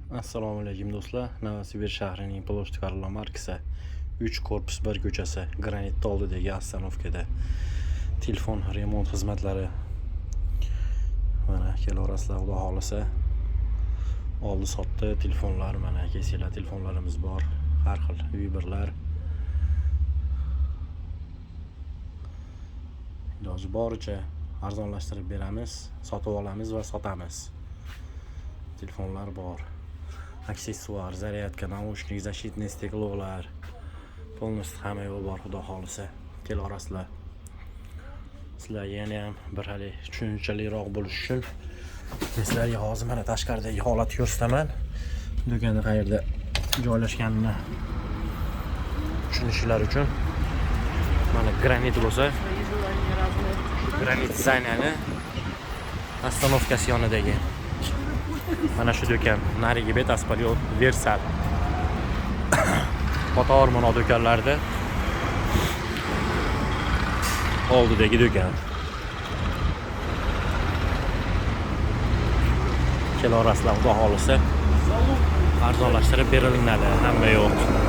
Assalomu alaykum do'stlar. Novosibir shahrining Ploshti Karlo markasi 3 korpus 1 ko'chasi Granit oldidagi ostanovkada telefon remont xizmatlari. Mana kelarasizlar, xudo xolisa. Oldi sotdi telefonlar, mana kesila telefonlarimiz bor. Har xil uy-birlar. Iloji boricha arzonlashtirib beramiz, sotib olamiz va sotamiz. Telefonlar bor. Aksessuar, zaryadka, naushnik, защитный steklolar. Polностью hamma yo'l bor, xudo xolisa. Kelarasizlar. Sizlarga yana ham bir hali tushunchaliroq bo'lish uchun men sizlarga hozir mana tashqaridagi holatni ko'rsataman. Do'konning qayerda joylashganini tushunishlar uchun. Mana granit bo'lsa, granit zaynali ostanovkasi yonidagi. Mana shu do'kon, narigi bet Aspalyot Versal. Qator mana do'konlarda oldidagi do'kon. Kelarasizlar, xudo xolisa arzonlashtirib beriladi, hamma yo'q.